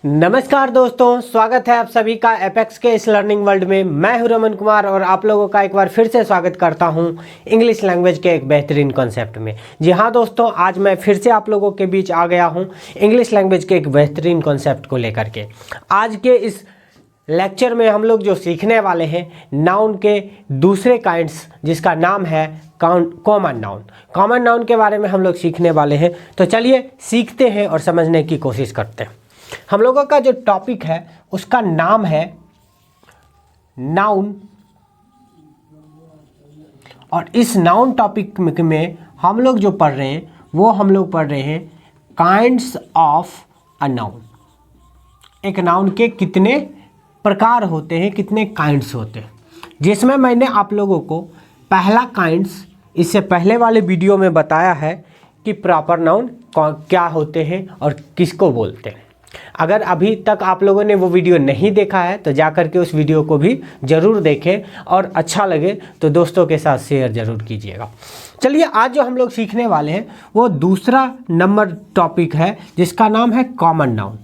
नमस्कार दोस्तों, स्वागत है आप सभी का एपेक्स के इस लर्निंग वर्ल्ड में। मैं हूं रमन कुमार और आप लोगों का एक बार फिर से स्वागत करता हूं इंग्लिश लैंग्वेज के एक बेहतरीन कॉन्सेप्ट में। जी हां दोस्तों, आज मैं फिर से आप लोगों के बीच आ गया हूं इंग्लिश लैंग्वेज के एक बेहतरीन कॉन्सेप्ट को लेकर के। आज के इस लेक्चर में हम लोग जो सीखने वाले हैं नाउन के दूसरे काइंड्स, जिसका नाम है कॉमन नाउन। कॉमन नाउन के बारे में हम लोग सीखने वाले हैं, तो चलिए सीखते हैं और समझने की कोशिश करते हैं। हम लोगों का जो टॉपिक है उसका नाम है नाउन, और इस नाउन टॉपिक में हम लोग जो पढ़ रहे हैं वो हम लोग पढ़ रहे हैं काइंड्स ऑफ अ नाउन। एक नाउन के कितने प्रकार होते हैं, कितने काइंड्स होते हैं, जिसमें मैंने आप लोगों को पहला काइंड्स इससे पहले वाले वीडियो में बताया है कि प्रॉपर नाउन क्या होते हैं और किसको बोलते हैं। अगर अभी तक आप लोगों ने वो वीडियो नहीं देखा है तो जा कर के उस वीडियो को भी ज़रूर देखें, और अच्छा लगे तो दोस्तों के साथ शेयर ज़रूर कीजिएगा। चलिए, आज जो हम लोग सीखने वाले हैं वो दूसरा नंबर टॉपिक है जिसका नाम है कॉमन नाउन।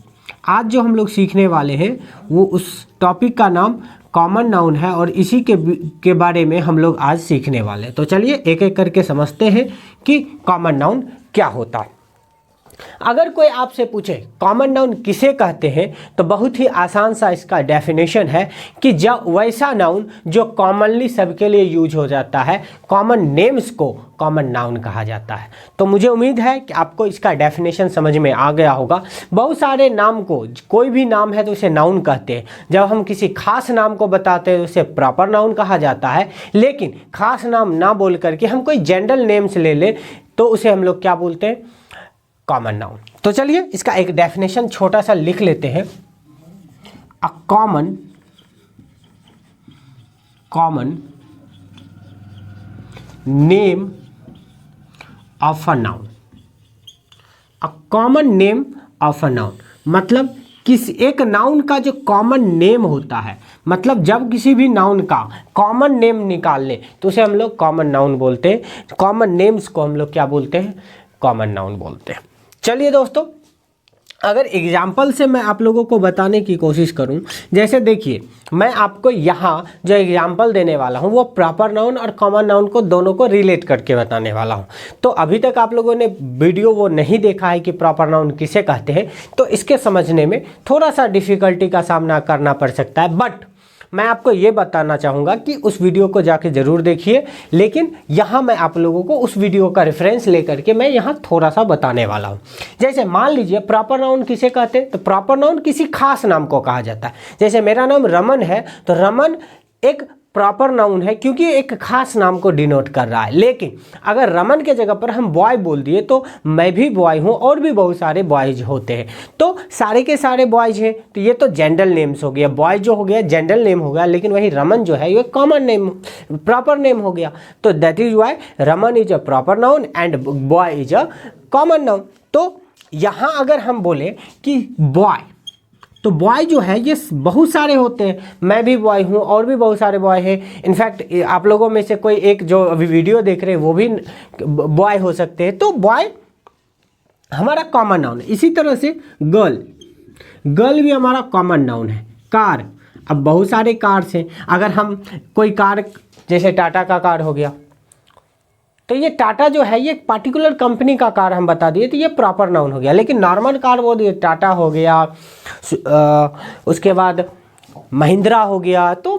आज जो हम लोग सीखने वाले हैं वो उस टॉपिक का नाम कॉमन नाउन है और इसी के बारे में हम लोग आज सीखने वाले हैं। तो चलिए एक एक करके समझते हैं कि कॉमन नाउन क्या होता है। अगर कोई आपसे पूछे कॉमन नाउन किसे कहते हैं, तो बहुत ही आसान सा इसका डेफिनेशन है कि जब वैसा नाउन जो कॉमनली सबके लिए यूज हो जाता है, कॉमन नेम्स को कॉमन नाउन कहा जाता है। तो मुझे उम्मीद है कि आपको इसका डेफिनेशन समझ में आ गया होगा। बहुत सारे नाम को, कोई भी नाम है तो उसे नाउन कहते हैं। जब हम किसी खास नाम को बताते हैं तो उसे प्रॉपर नाउन कहा जाता है, लेकिन खास नाम ना बोल करके हम कोई जनरल नेम्स ले लें तो उसे हम लोग क्या बोलते हैं, कॉमन नाउन। तो चलिए इसका एक डेफिनेशन छोटा सा लिख लेते हैं। A common name of a noun. A common name of a noun मतलब किस एक नाउन का जो कॉमन नेम होता है, मतलब जब किसी भी नाउन का कॉमन नेम निकाल लें तो उसे हम लोग कॉमन नाउन बोलते हैं। कॉमन नेम्स को हम लोग क्या बोलते हैं, कॉमन नाउन बोलते हैं। चलिए दोस्तों, अगर एग्जाम्पल से मैं आप लोगों को बताने की कोशिश करूं, जैसे देखिए मैं आपको यहाँ जो एग्जाम्पल देने वाला हूं वो प्रॉपर नाउन और कॉमन नाउन को दोनों को रिलेट करके बताने वाला हूं। तो अभी तक आप लोगों ने वीडियो वो नहीं देखा है कि प्रॉपर नाउन किसे कहते हैं, तो इसके समझने में थोड़ा सा डिफ़िकल्टी का सामना करना पड़ सकता है। बट मैं आपको ये बताना चाहूँगा कि उस वीडियो को जाके ज़रूर देखिए, लेकिन यहाँ मैं आप लोगों को उस वीडियो का रेफरेंस लेकर के मैं यहाँ थोड़ा सा बताने वाला हूँ। जैसे मान लीजिए प्रॉपर नाउन किसे कहते हैं, तो प्रॉपर नाउन किसी खास नाम को कहा जाता है। जैसे मेरा नाम रमन है तो रमन एक प्रॉपर नाउन है क्योंकि एक खास नाम को डिनोट कर रहा है। लेकिन अगर रमन के जगह पर हम बॉय बोल दिए तो मैं भी बॉय हूँ और भी बहुत सारे बॉयज होते हैं, तो सारे के सारे बॉयज हैं, तो ये तो जनरल नेम्स हो गया। बॉय जो हो गया जनरल नेम हो गया, लेकिन वही रमन जो है ये कॉमन नेम, प्रॉपर नेम हो गया। तो that is why Raman is a proper noun and boy is a common noun. तो यहाँ अगर हम बोले कि बॉय, तो बॉय जो है ये बहुत सारे होते हैं। मैं भी बॉय हूँ और भी बहुत सारे बॉय हैं। इनफैक्ट आप लोगों में से कोई एक जो अभी वीडियो देख रहे हैं वो भी बॉय हो सकते हैं। तो बॉय हमारा कॉमन नाउन है। इसी तरह से गर्ल भी हमारा कॉमन नाउन है। कार, अब बहुत सारे कार्स हैं। अगर हम कोई कार, जैसे टाटा का कार हो गया, तो ये टाटा जो है ये एक पर्टिकुलर कंपनी का कार हम बता दिए तो ये प्रॉपर नाउन हो गया। लेकिन नॉर्मल कार वो दिए, टाटा हो गया, उसके बाद महिंद्रा हो गया, तो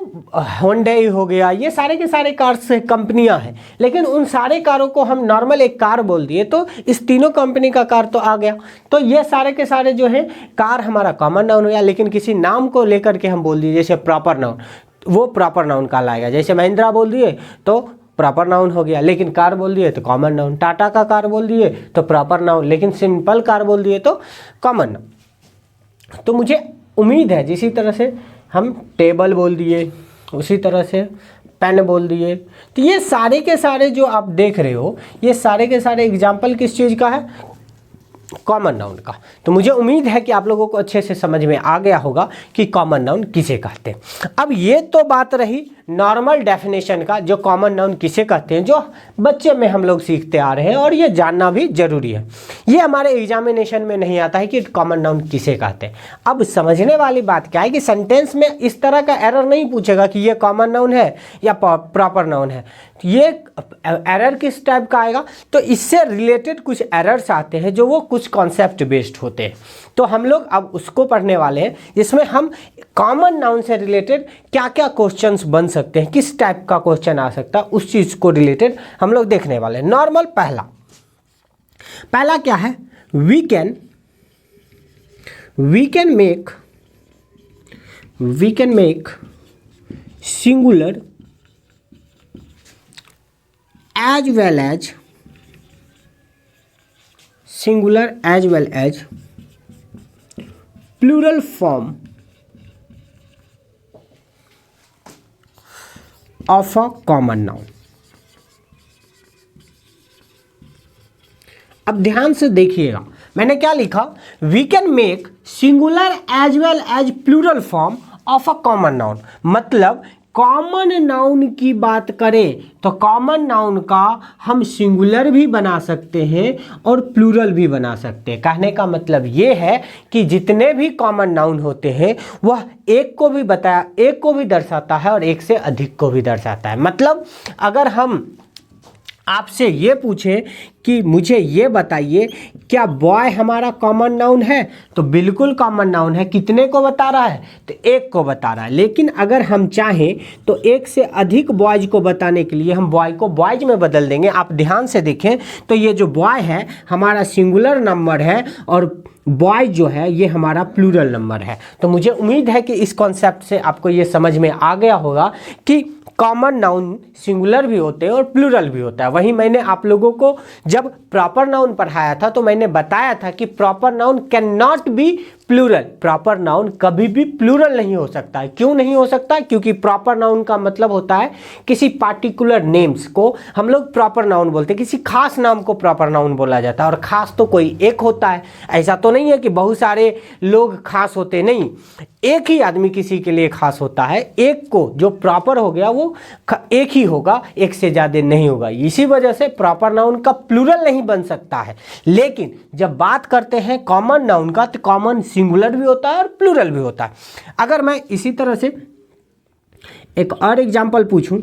होंडई हो गया, ये सारे के सारे कार्स कंपनियां हैं। लेकिन उन सारे कारों को हम नॉर्मल एक कार बोल दिए तो इस तीनों कंपनी का कार तो आ गया। तो ये सारे के सारे जो है कार हमारा कॉमन नाउन हो गया। लेकिन किसी नाम को लेकर के हम बोल दिए जैसे प्रॉपर नाउन, वो प्रॉपर नाउन कहलाएगा। जैसे महिंद्रा बोल दिए तो प्रॉपर नाउन हो गया, लेकिन कार बोल दिए तो कॉमन नाउन। टाटा का कार बोल दिए तो प्रॉपर नाउन, लेकिन सिंपल कार बोल दिए तो कॉमन नाउन। तो मुझे उम्मीद है जिसी तरह से हम टेबल बोल दिए, उसी तरह से पेन बोल दिए, तो ये सारे के सारे जो आप देख रहे हो ये सारे के सारे एग्जाम्पल किस चीज़ का है, कॉमन नाउन का। तो मुझे उम्मीद है कि आप लोगों को अच्छे से समझ में आ गया होगा कि कॉमन नाउन किसे कहते हैं। अब ये तो बात रही नॉर्मल डेफिनेशन का, जो कॉमन नाउन किसे कहते हैं, जो बच्चे में हम लोग सीखते आ रहे हैं और ये जानना भी जरूरी है। ये हमारे एग्जामिनेशन में नहीं आता है कि कॉमन नाउन किसे कहते हैं। अब समझने वाली बात क्या है कि सेंटेंस में इस तरह का एरर नहीं पूछेगा कि ये कॉमन नाउन है या प्रॉपर नाउन है। ये एरर किस टाइप का आएगा, तो इससे रिलेटेड कुछ एरर्स आते हैं जो वो कुछ कॉन्सेप्ट बेस्ड होते हैं। तो हम लोग अब उसको पढ़ने वाले हैं, जिसमें हम कॉमन नाउन से रिलेटेड क्या क्या क्वेश्चंस बन सकते हैं, किस टाइप का क्वेश्चन आ सकता है, उस चीज़ को रिलेटेड हम लोग देखने वाले हैं। नॉर्मल पहला क्या है, we can make singular as well as plural form of a common noun। अब ध्यान से देखिएगा, मैंने क्या लिखा, we can make singular as well as plural form of a common noun. मतलब कॉमन नाउन की बात करें तो कॉमन नाउन का हम सिंगुलर भी बना सकते हैं और प्लूरल भी बना सकते हैं। कहने का मतलब ये है कि जितने भी कॉमन नाउन होते हैं वह एक को भी दर्शाता है और एक से अधिक को भी दर्शाता है। मतलब अगर हम आपसे ये पूछे कि मुझे ये बताइए क्या बॉय हमारा कॉमन नाउन है, तो बिल्कुल कॉमन नाउन है। कितने को बता रहा है, तो एक को बता रहा है। लेकिन अगर हम चाहें तो एक से अधिक बॉयज को बताने के लिए हम बॉय को बॉयज में बदल देंगे। आप ध्यान से देखें तो ये जो बॉय है हमारा सिंगुलर नंबर है और बॉय जो है ये हमारा प्लूरल नंबर है। तो मुझे उम्मीद है कि इस कॉन्सेप्ट से आपको ये समझ में आ गया होगा कि कॉमन नाउन सिंगुलर भी होते हैं और प्लूरल भी होता है। वहीं मैंने आप लोगों को जब प्रॉपर नाउन पढ़ाया था तो मैंने बताया था कि proper noun can not be plural. Proper noun कभी भी प्लूरल नहीं हो सकता है। क्यों नहीं हो सकता, क्योंकि प्रॉपर नाउन का मतलब होता है किसी पार्टिकुलर नेम्स को हम लोग प्रॉपर नाउन बोलते हैं। किसी खास नाम को प्रॉपर नाउन बोला जाता है और खास तो कोई एक होता है। ऐसा तो नहीं है कि बहुत सारे लोग खास होते, नहीं, एक ही आदमी किसी के लिए खास होता है। एक को जो प्रॉपर हो गया वो एक ही होगा, एक से ज़्यादा नहीं होगा। इसी वजह से प्रॉपर नाउन का प्लूरल नहीं बन सकता है। लेकिन जब बात करते हैं कॉमन नाउन का तो कॉमन सिंगुलर भी होता है और प्लूरल भी होता है। अगर मैं इसी तरह से एक और एग्जांपल पूछूं,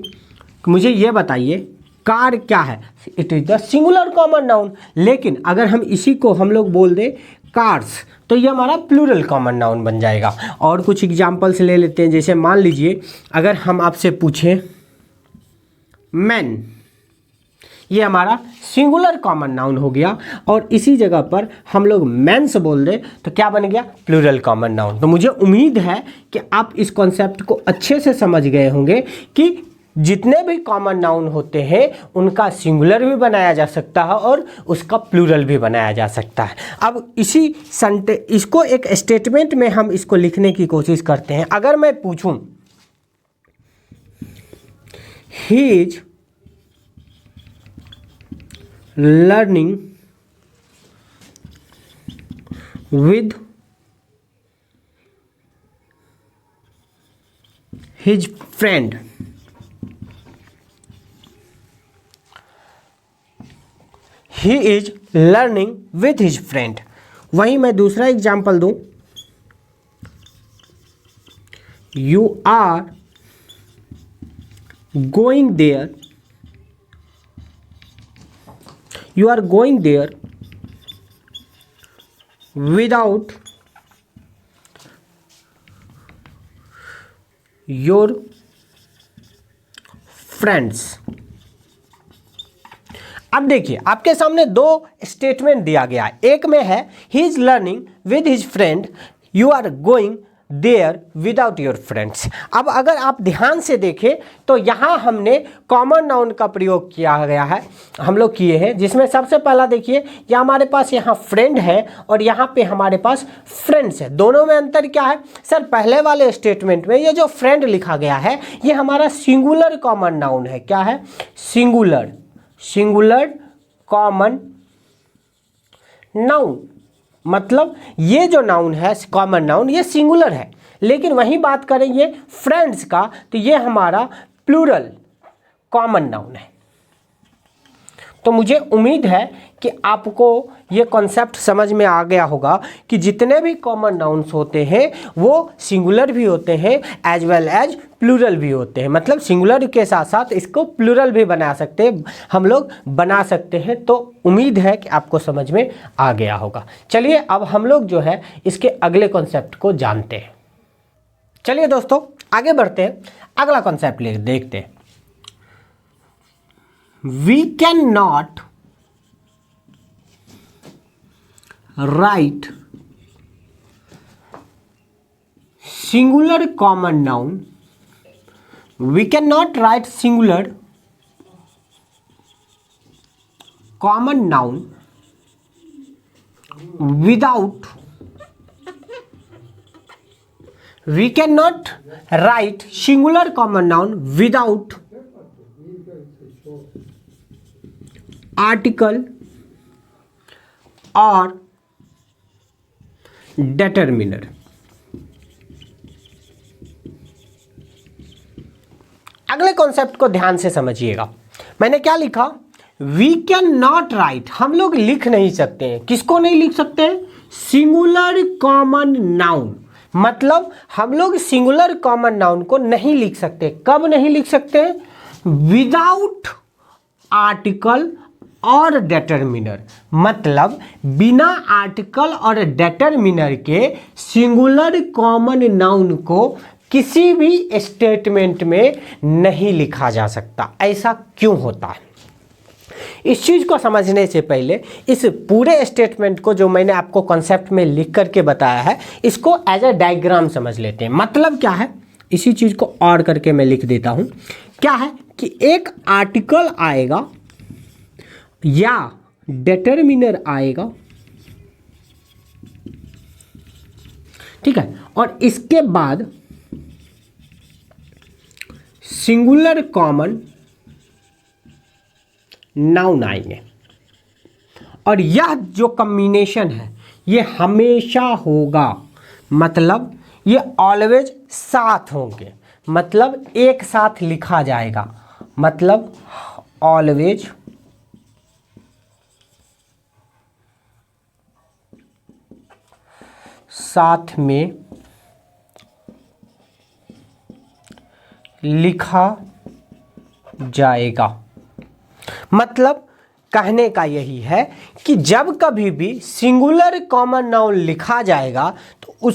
मुझे ये बताइए कार क्या है, it is the singular common noun. लेकिन अगर हम इसी को हम लोग बोल दें कार्स तो ये हमारा प्लूरल कॉमन नाउन बन जाएगा। और कुछ एग्जांपल्स ले लेते हैं। जैसे मान लीजिए अगर हम आपसे पूछें मैन, ये हमारा सिंगुलर कॉमन नाउन हो गया और इसी जगह पर हम लोग मेंस बोल दें तो क्या बन गया, प्लूरल कॉमन नाउन। तो मुझे उम्मीद है कि आप इस कॉन्सेप्ट को अच्छे से समझ गए होंगे कि जितने भी कॉमन नाउन होते हैं उनका सिंगुलर भी बनाया जा सकता है और उसका प्लूरल भी बनाया जा सकता है। अब इसको एक स्टेटमेंट में हम इसको लिखने की कोशिश करते हैं। अगर मैं पूछूं he is learning with his friend, he is learning with his friend. वहीं मैं दूसरा एग्जाम्पल दूं, you are going there, you are going there without your friends। अब देखिए आपके सामने दो स्टेटमेंट दिया गया है। एक में है he is learning with his friend, you are going there without your friends. अब अगर आप ध्यान से देखें तो यहाँ हमने कॉमन नाउन का प्रयोग किया गया है, हम लोग किए हैं, जिसमें सबसे पहला देखिए ये हमारे पास यहाँ फ्रेंड है और यहाँ पे हमारे पास फ्रेंड्स है। दोनों में अंतर क्या है सर, पहले वाले स्टेटमेंट में ये जो फ्रेंड लिखा गया है ये हमारा सिंगुलर कॉमन नाउन है। क्या है, सिंगुलर कॉमन नाउन। मतलब ये जो नाउन है कॉमन नाउन ये सिंगुलर है, लेकिन वहीं बात करेंगे फ्रेंड्स का तो ये हमारा प्लूरल कॉमन नाउन है। तो मुझे उम्मीद है कि आपको ये कॉन्सेप्ट समझ में आ गया होगा कि जितने भी कॉमन नाउन्स होते हैं वो सिंगुलर भी होते हैं एज वेल एज प्लूरल भी होते हैं। मतलब सिंगुलर के साथ साथ इसको प्लूरल भी बना सकते हैं, हम लोग बना सकते हैं। तो उम्मीद है कि आपको समझ में आ गया होगा। चलिए अब हम लोग जो है इसके अगले कॉन्सेप्ट को जानते हैं। चलिए दोस्तों आगे बढ़ते हैं, अगला कॉन्सेप्ट देखते हैं। We cannot write singular common noun. We cannot write singular common noun without. We cannot write singular common noun without article और डिटरमिनर। अगले कॉन्सेप्ट को ध्यान से समझिएगा। मैंने क्या लिखा? वी कैन नॉट राइट, हम लोग लिख नहीं सकते हैं। किसको नहीं लिख सकते हैं? Singular common noun. मतलब हम लोग सिंगुलर कॉमन नाउन को नहीं लिख सकते। कब नहीं लिख सकते? विदाउट आर्टिकल और डिटरमिनर। मतलब बिना आर्टिकल और डिटरमिनर के सिंगुलर कॉमन नाउन को किसी भी स्टेटमेंट में नहीं लिखा जा सकता। ऐसा क्यों होता है? इस चीज़ को समझने से पहले इस पूरे स्टेटमेंट को जो मैंने आपको कॉन्सेप्ट में लिख करके बताया है इसको एज अ डायग्राम समझ लेते हैं। मतलब क्या है, इसी चीज़ को और करके मैं लिख देता हूँ। क्या है कि एक आर्टिकल आएगा या डिटरमिनर आएगा, ठीक है, और इसके बाद सिंगुलर कॉमन नाउन आएंगे। और यह जो कॉम्बिनेशन है ये हमेशा होगा। मतलब ये ऑलवेज साथ होंगे, मतलब एक साथ लिखा जाएगा। मतलब ऑलवेज साथ में लिखा जाएगा। मतलब कहने का यही है कि जब कभी भी सिंगुलर कॉमन नाउन लिखा जाएगा तो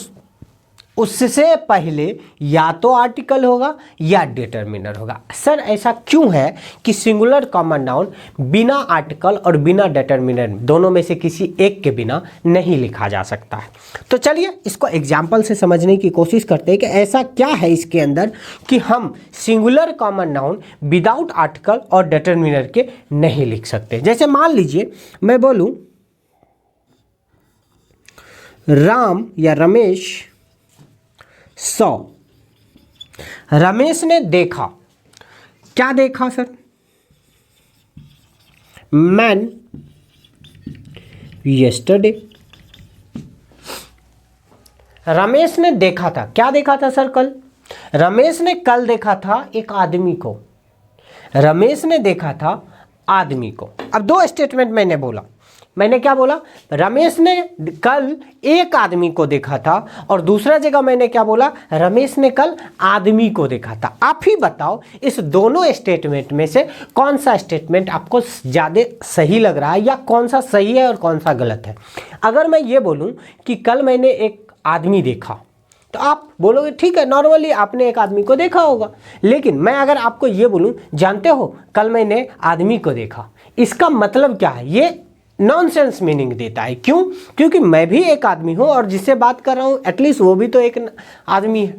उससे पहले या तो आर्टिकल होगा या डिटरमिनर होगा। सर ऐसा क्यों है कि सिंगुलर कॉमन नाउन बिना आर्टिकल और बिना डिटरमिनर दोनों में से किसी एक के बिना नहीं लिखा जा सकता है? तो चलिए इसको एग्जाम्पल से समझने की कोशिश करते हैं कि ऐसा क्या है इसके अंदर कि हम singular common noun without article और डिटरमिनर के नहीं लिख सकते। जैसे मान लीजिए मैं बोलूं राम या रमेश 100। रमेश ने देखा, क्या देखा सर? Man yesterday. रमेश ने देखा था, क्या देखा था सर? कल। रमेश ने कल देखा था एक आदमी को। रमेश ने देखा था आदमी को। अब दो स्टेटमेंट मैंने बोला। मैंने क्या बोला? रमेश ने कल एक आदमी को देखा था, और दूसरा जगह मैंने क्या बोला? रमेश ने कल आदमी को देखा था। आप ही बताओ इस दोनों स्टेटमेंट में से कौन सा स्टेटमेंट आपको ज़्यादा सही लग रहा है, या कौन सा सही है और कौन सा गलत है? अगर मैं ये बोलूँ कि कल मैंने एक आदमी देखा तो आप बोलोगे ठीक है, नॉर्मली आपने एक आदमी को देखा होगा। लेकिन मैं अगर आपको ये बोलूँ जानते हो कल मैंने आदमी को देखा, इसका मतलब क्या है? ये नॉनसेंस मीनिंग देता है। क्यों? क्योंकि मैं भी एक आदमी हूँ और जिससे बात कर रहा हूँ एटलीस्ट वो भी तो एक आदमी है।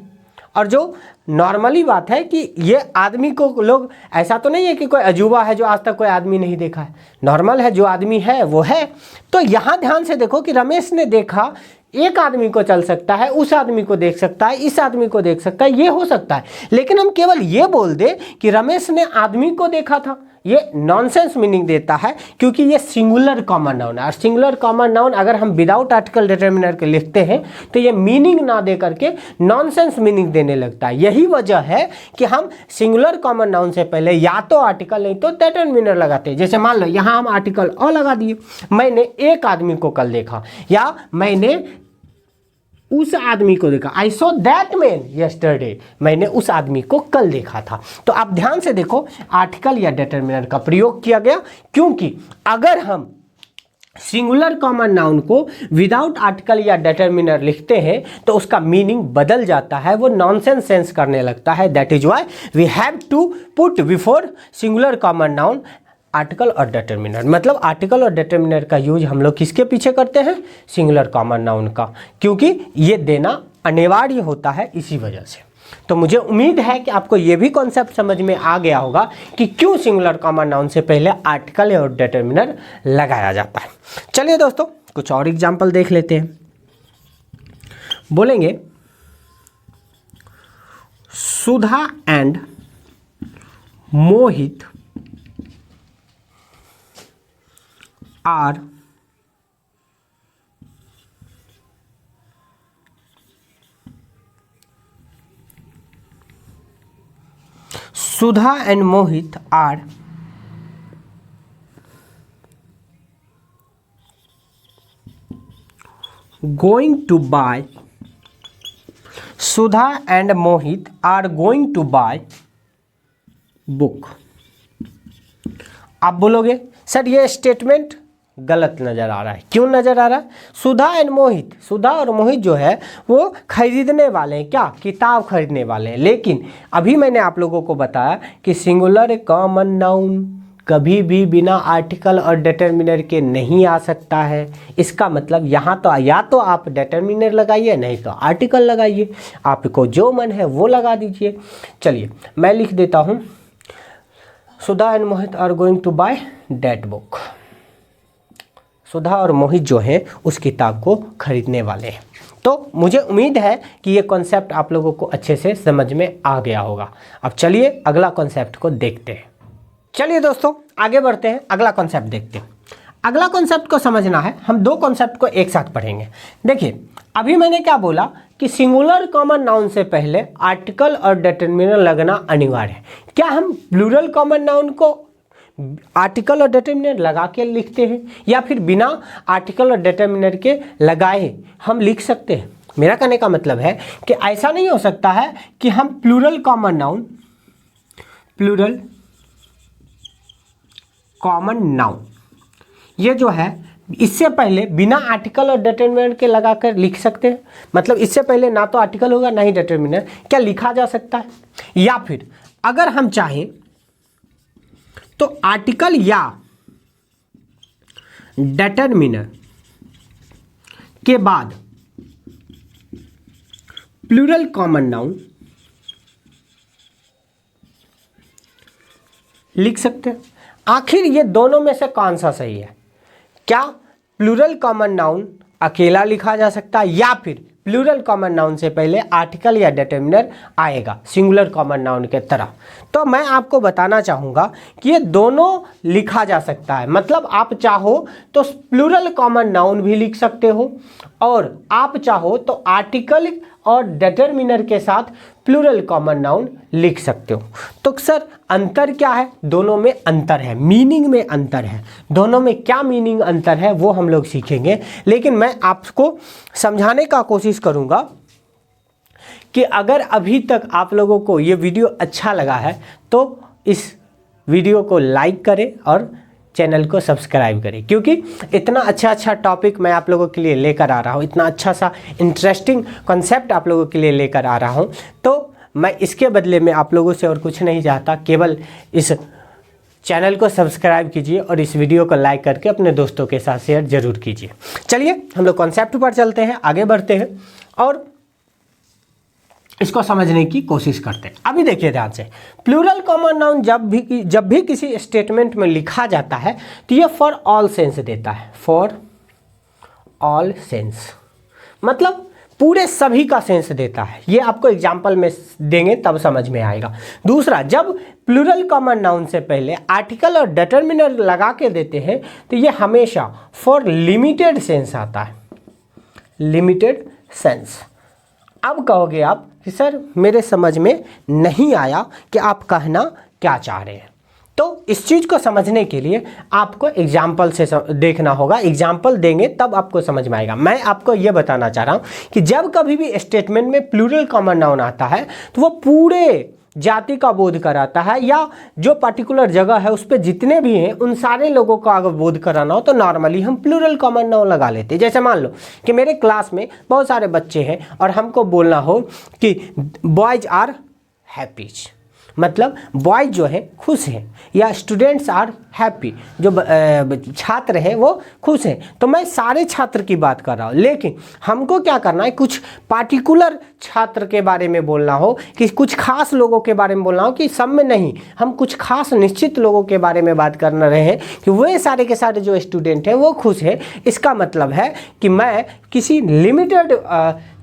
और जो नॉर्मली बात है कि ये आदमी को लोग, ऐसा तो नहीं है कि कोई अजूबा है जो आज तक कोई आदमी नहीं देखा है। नॉर्मल है, जो आदमी है वो है। तो यहाँ ध्यान से देखो कि रमेश ने देखा, एक आदमी को चल सकता है, उस आदमी को देख सकता है, इस आदमी को देख सकता है, ये हो सकता है। लेकिन हम केवल ये बोल दे कि रमेश ने आदमी को देखा था ये नॉनसेंस मीनिंग देता है क्योंकि ये सिंगुलर कॉमन नाउन है। और सिंगुलर कॉमन नाउन अगर हम विदाउट आर्टिकल डिटर्मिनर के लिखते हैं तो ये मीनिंग ना दे करके नॉनसेंस मीनिंग देने लगता है। यही वजह है कि हम सिंगुलर कॉमन नाउन से पहले या तो आर्टिकल नहीं तो डिटर्मिनर लगाते हैं। जैसे मान लो यहाँ हम आर्टिकल अ लगा दिए, मैंने एक आदमी को कल देखा, या मैंने उस आदमी को देखा, I saw that man yesterday, मैंने उस आदमी को कल देखा था। तो आप ध्यान से देखो, आर्टिकल या डिटर्मिनर का प्रयोग किया गया, क्योंकि अगर हम सिंगुलर कॉमन नाउन को विदाउट आर्टिकल या डिटर्मिनर लिखते हैं तो उसका मीनिंग बदल जाता है, वो नॉनसेंस सेंस करने लगता है। That is why we have to put before singular common noun article और डिटर्मिनर। मतलब आर्टिकल और डिटर्मिनर का यूज हम लोग किसके पीछे करते हैं? सिंगुलर कॉमन नाउन का, क्योंकि ये देना अनिवार्य होता है इसी वजह से। तो मुझे उम्मीद है कि आपको ये भी कॉन्सेप्ट समझ में आ गया होगा कि क्यों सिंगुलर कॉमन नाउन से पहले आर्टिकल और डिटर्मिनर लगाया जाता है। चलिए दोस्तों, कुछ और एग्जाम्पल देख लेते हैं। बोलेंगे Sudha and Mohit are Sudha and Mohit are going to buy. Sudha and Mohit are going to buy book. आप बोलोगे सर ये स्टेटमेंट गलत नज़र आ रहा है। क्यों नज़र आ रहा है? सुधा एंड मोहित, सुधा और मोहित जो है वो खरीदने वाले हैं, क्या? किताब खरीदने वाले हैं। लेकिन अभी मैंने आप लोगों को बताया कि सिंगुलर कॉमन नाउन कभी भी बिना आर्टिकल और डिटर्मिनर के नहीं आ सकता है। इसका मतलब यहाँ तो या तो आप डिटर्मिनर लगाइए, नहीं तो आर्टिकल लगाइए, आपको जो मन है वो लगा दीजिए। चलिए मैं लिख देता हूँ, Sudha and Mohit are going to buy that book. Sudha और मोहित जो हैं उस किताब को खरीदने वाले हैं। तो मुझे उम्मीद है कि ये कॉन्सेप्ट आप लोगों को अच्छे से समझ में आ गया होगा। अब चलिए अगला कॉन्सेप्ट को देखते हैं। चलिए दोस्तों आगे बढ़ते हैं, अगला कॉन्सेप्ट देखते हैं। अगला कॉन्सेप्ट को समझना है, हम दो कॉन्सेप्ट को एक साथ पढ़ेंगे। देखिए अभी मैंने क्या बोला कि सिंगुलर कॉमन नाउन से पहले आर्टिकल और डिटर्मिनर लगना अनिवार्य है। क्या हम प्लूरल कॉमन नाउन को आर्टिकल और डिटर्मिनर लगा के लिखते हैं, या फिर बिना आर्टिकल और डिटर्मिनर के लगाए हम लिख सकते हैं? मेरा कहने का मतलब है कि ऐसा नहीं हो सकता है कि हम प्लूरल कॉमन नाउन ये जो है इससे पहले बिना आर्टिकल और डिटर्मिनर के लगाकर लिख सकते हैं। मतलब इससे पहले ना तो आर्टिकल होगा ना ही डिटर्मिनर, क्या लिखा जा सकता है? या फिर अगर हम चाहें तो आर्टिकल या डिटर्मिनर के बाद प्लूरल कॉमन नाउन लिख सकते हैं। आखिर ये दोनों में से कौन सा सही है? क्या प्लूरल कॉमन नाउन अकेला लिखा जा सकता है, या फिर प्लूरल कॉमन नाउन से पहले आर्टिकल या डिटर्मिनर आएगा सिंगुलर कॉमन नाउन के तरह? तो मैं आपको बताना चाहूँगा कि ये दोनों लिखा जा सकता है। मतलब आप चाहो तो प्लूरल कॉमन नाउन भी लिख सकते हो, और आप चाहो तो आर्टिकल और डिटर्मिनर के साथ प्लूरल कॉमन नाउन लिख सकते हो। तो सर अंतर क्या है? दोनों में अंतर है, मीनिंग में अंतर है। दोनों में क्या मीनिंग अंतर है वो हम लोग सीखेंगे, लेकिन मैं आपको समझाने का कोशिश करूँगा कि अगर अभी तक आप लोगों को ये वीडियो अच्छा लगा है तो इस वीडियो को लाइक करें और चैनल को सब्सक्राइब करें, क्योंकि इतना अच्छा टॉपिक मैं आप लोगों के लिए लेकर आ रहा हूँ, इतना अच्छा सा इंटरेस्टिंग कॉन्सेप्ट आप लोगों के लिए लेकर आ रहा हूँ। तो मैं इसके बदले में आप लोगों से और कुछ नहीं चाहता, केवल इस चैनल को सब्सक्राइब कीजिए और इस वीडियो को लाइक करके अपने दोस्तों के साथ शेयर जरूर कीजिए। चलिए हम लोग कॉन्सेप्ट पर चलते हैं, आगे बढ़ते हैं और इसको समझने की कोशिश करते हैं। अभी देखिए ध्यान से, प्लूरल कॉमन नाउन जब भी किसी स्टेटमेंट में लिखा जाता है तो ये फॉर ऑल सेंस देता है। फॉर ऑल सेंस मतलब पूरे सभी का सेंस देता है। ये आपको एग्जाम्पल में देंगे तब समझ में आएगा। दूसरा, जब प्लूरल कॉमन नाउन से पहले आर्टिकल और डिटर्मिनर लगा के देते हैं तो ये हमेशा फॉर लिमिटेड सेंस आता है, लिमिटेड सेंस। अब कहोगे आप कि सर मेरे समझ में नहीं आया कि आप कहना क्या चाह रहे हैं। तो इस चीज़ को समझने के लिए आपको एग्जाम्पल से देखना होगा, एग्जाम्पल देंगे तब आपको समझ में आएगा। मैं आपको ये बताना चाह रहा हूँ कि जब कभी भी स्टेटमेंट में प्लूरल कॉमन नाउन आता है तो वो पूरे जाति का बोध कराता है, या जो पर्टिकुलर जगह है उस पर जितने भी हैं उन सारे लोगों का अगर बोध कराना हो तो नॉर्मली हम प्लूरल कॉमन नाउन लगा लेते हैं। जैसे मान लो कि मेरे क्लास में बहुत सारे बच्चे हैं और हमको बोलना हो कि बॉयज आर हैप्पीज, मतलब बॉयज जो है खुश हैं, या स्टूडेंट्स आर हैप्पी, जो छात्र हैं वो खुश हैं। तो मैं सारे छात्र की बात कर रहा हूँ, लेकिन हमको क्या करना है, कुछ पार्टिकुलर छात्र के बारे में बोलना हो, कि कुछ खास लोगों के बारे में बोलना हो, कि सब में नहीं, हम कुछ खास निश्चित लोगों के बारे में बात कर रहे हैं कि वे सारे के सारे जो स्टूडेंट हैं वो खुश हैं। इसका मतलब है कि मैं किसी लिमिटेड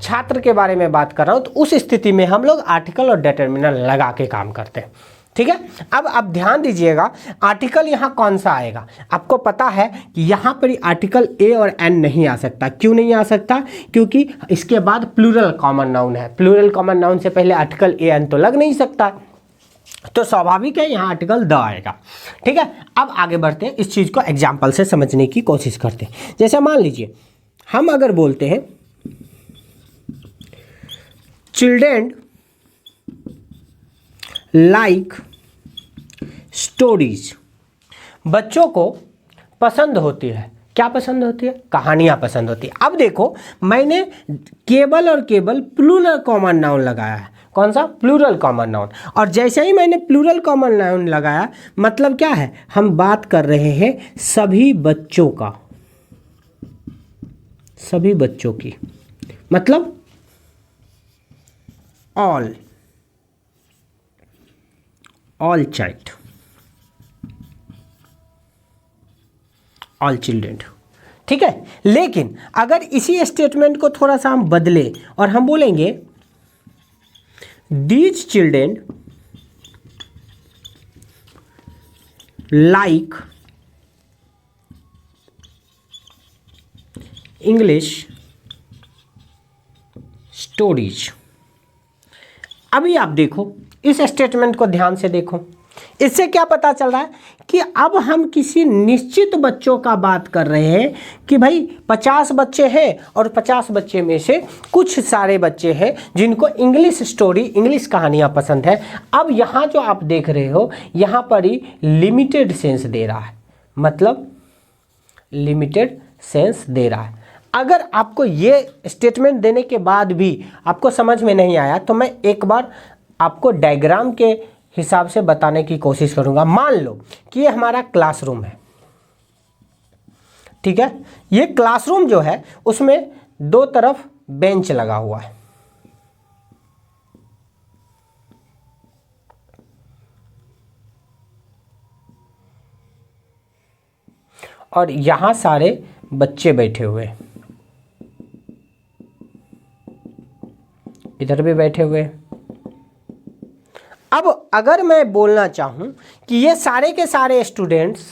छात्र के बारे में बात कर रहा हूँ, तो उस स्थिति में हम लोग आर्टिकल और डिटर्मिनर लगा के काम करते हैं। ठीक है, अब आप ध्यान दीजिएगा, आर्टिकल यहाँ कौन सा आएगा। आपको पता है कि यहाँ पर आर्टिकल ए और एन नहीं आ सकता। क्यों नहीं आ सकता? क्योंकि इसके बाद प्लूरल कॉमन नाउन है। प्लूरल कॉमन नाउन से पहले आर्टिकल ए एन तो लग नहीं सकता, तो स्वाभाविक है यहाँ आर्टिकल द आएगा। ठीक है, अब आगे बढ़ते हैं, इस चीज़ को एग्जाम्पल से समझने की कोशिश करते हैं। जैसे मान लीजिए हम अगर बोलते हैं चिल्ड्रेन लाइक स्टोरीज, बच्चों को पसंद होती है, क्या पसंद होती है? कहानियाँ पसंद होती है। अब देखो मैंने केवल और केवल प्लूरल कॉमन नाउन लगाया है। कौन सा? Plural common noun. और जैसे ही मैंने प्लूरल कॉमन नाउन लगाया, मतलब क्या है, हम बात कर रहे हैं सभी बच्चों का, सभी बच्चों की, मतलब ऑल चाइल्ड, ऑल चिल्ड्रेन। ठीक है, लेकिन अगर इसी स्टेटमेंट को थोड़ा सा हम बदले और हम बोलेंगे these children like English stories. अभी आप देखो इस स्टेटमेंट को ध्यान से देखो, इससे क्या पता चल रहा है कि अब हम किसी निश्चित बच्चों का बात कर रहे हैं कि भाई 50 बच्चे हैं और 50 बच्चे में से कुछ सारे बच्चे हैं जिनको इंग्लिश स्टोरी, इंग्लिश कहानियाँ पसंद है। अब यहाँ जो आप देख रहे हो यहाँ पर ही लिमिटेड सेंस दे रहा है, मतलब लिमिटेड सेंस दे रहा है। अगर आपको ये स्टेटमेंट देने के बाद भी आपको समझ में नहीं आया तो मैं एक बार आपको डायग्राम के हिसाब से बताने की कोशिश करूंगा। मान लो कि ये हमारा क्लासरूम है, ठीक है। ये क्लासरूम जो है उसमें दो तरफ बेंच लगा हुआ है, और यहां सारे बच्चे बैठे हुए, इधर भी बैठे हुए। अब अगर मैं बोलना चाहूं कि ये सारे के सारे स्टूडेंट्स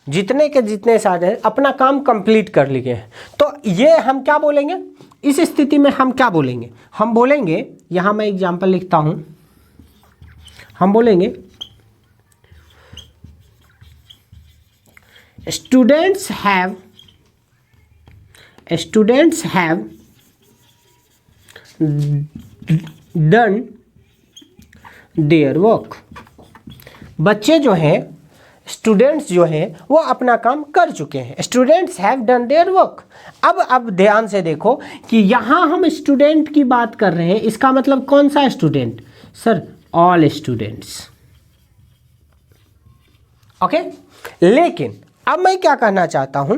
जितने के जितने सारे अपना काम कंप्लीट कर लिए हैं, तो ये हम क्या बोलेंगे? इस स्थिति में हम क्या बोलेंगे? हम बोलेंगे, यहां मैं एग्जांपल लिखता हूं, हम बोलेंगे students have done their work. बच्चे जो हैं, स्टूडेंट्स जो हैं वो अपना काम कर चुके हैं। Students have done their work. अब ध्यान से देखो कि यहाँ हम स्टूडेंट की बात कर रहे हैं, इसका मतलब कौन सा student? Sir all students, okay. लेकिन अब मैं क्या कहना चाहता हूँ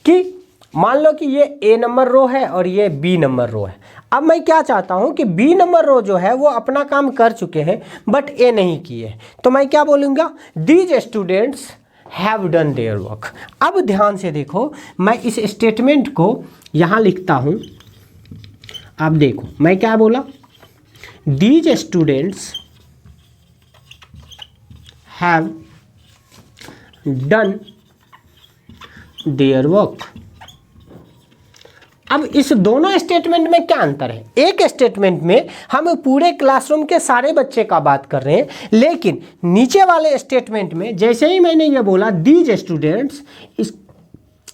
कि मान लो कि ये ए नंबर रो है और ये बी नंबर रो है। अब मैं क्या चाहता हूँ कि बी नंबर रो जो है वो अपना काम कर चुके हैं बट ए नहीं किए, तो मैं क्या बोलूँगा? These students have done their work. अब ध्यान से देखो, मैं इस स्टेटमेंट को यहाँ लिखता हूँ आप देखो मैं क्या बोला, these students have done their work. अब इस दोनों स्टेटमेंट में क्या अंतर है? एक स्टेटमेंट में हम पूरे क्लासरूम के सारे बच्चे का बात कर रहे हैं, लेकिन नीचे वाले स्टेटमेंट में जैसे ही मैंने ये बोला दीज स्टूडेंट्स,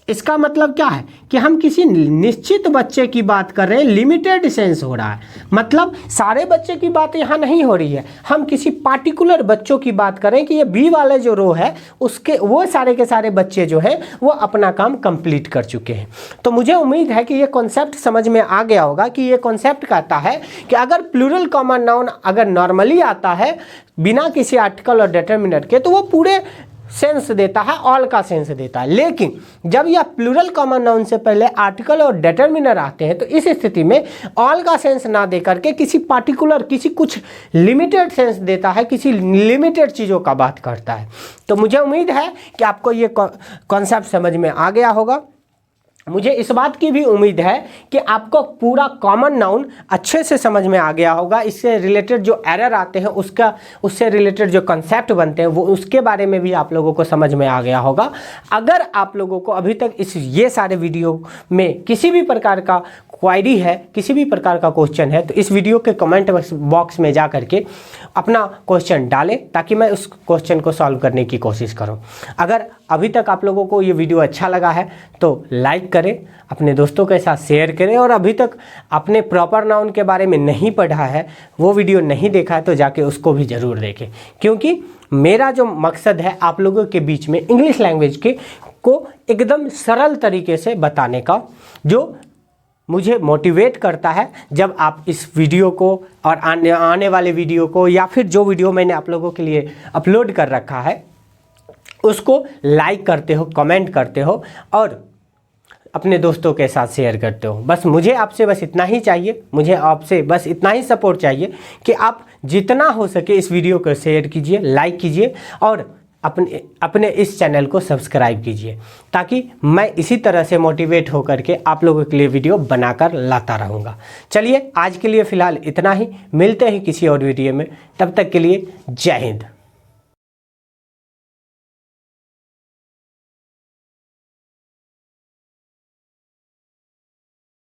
इसका मतलब क्या है कि हम किसी निश्चित बच्चे की बात कर रहे हैं, लिमिटेड सेंस हो रहा है, मतलब सारे बच्चे की बात यहाँ नहीं हो रही है, हम किसी पार्टिकुलर बच्चों की बात कर रहे हैं कि ये बी वाले जो रो है उसके वो सारे के सारे बच्चे जो हैं वो अपना काम कंप्लीट कर चुके हैं। तो मुझे उम्मीद है कि ये कॉन्सेप्ट समझ में आ गया होगा कि ये कॉन्सेप्ट कहता है कि अगर प्लूरल कॉमन नाउन अगर नॉर्मली आता है बिना किसी आर्टिकल और डिटरमिनर के तो वो पूरे सेंस देता है, ऑल का सेंस देता है, लेकिन जब यह प्लूरल कॉमन नाउन से पहले आर्टिकल और डिटरमिनर आते हैं तो इस स्थिति में ऑल का सेंस ना दे करके किसी पार्टिकुलर किसी कुछ लिमिटेड सेंस देता है, किसी लिमिटेड चीज़ों का बात करता है। तो मुझे उम्मीद है कि आपको ये कॉन्सेप्ट समझ में आ गया होगा। मुझे इस बात की भी उम्मीद है कि आपको पूरा कॉमन नाउन अच्छे से समझ में आ गया होगा। इससे रिलेटेड जो एरर आते हैं उससे रिलेटेड जो कॉन्सेप्ट बनते हैं वो उसके बारे में भी आप लोगों को समझ में आ गया होगा। अगर आप लोगों को अभी तक ये सारे वीडियो में किसी भी प्रकार का क्वायरी है, किसी भी प्रकार का क्वेश्चन है, तो इस वीडियो के कमेंट बॉक्स में जा करके अपना क्वेश्चन डालें ताकि मैं उस क्वेश्चन को सॉल्व करने की कोशिश करूं। अगर अभी तक आप लोगों को ये वीडियो अच्छा लगा है तो लाइक करें, अपने दोस्तों के साथ शेयर करें, और अभी तक आपने प्रॉपर नाउन के बारे में नहीं पढ़ा है, वो वीडियो नहीं देखा है, तो जाके उसको भी ज़रूर देखें, क्योंकि मेरा जो मकसद है आप लोगों के बीच में इंग्लिश लैंग्वेज को एकदम सरल तरीके से बताने का, जो मुझे मोटिवेट करता है जब आप इस वीडियो को और आने वाले वीडियो को या फिर जो वीडियो मैंने आप लोगों के लिए अपलोड कर रखा है उसको लाइक करते हो, कमेंट करते हो और अपने दोस्तों के साथ शेयर करते हो। बस मुझे आपसे बस इतना ही चाहिए, मुझे आपसे बस इतना ही सपोर्ट चाहिए कि आप जितना हो सके इस वीडियो को शेयर कीजिए, लाइक कीजिए और अपने इस चैनल को सब्सक्राइब कीजिए, ताकि मैं इसी तरह से मोटिवेट होकर के आप लोगों के लिए वीडियो बनाकर लाता रहूँगा। चलिए आज के लिए फ़िलहाल इतना ही, मिलते हैं किसी और वीडियो में, तब तक के लिए जय हिंद।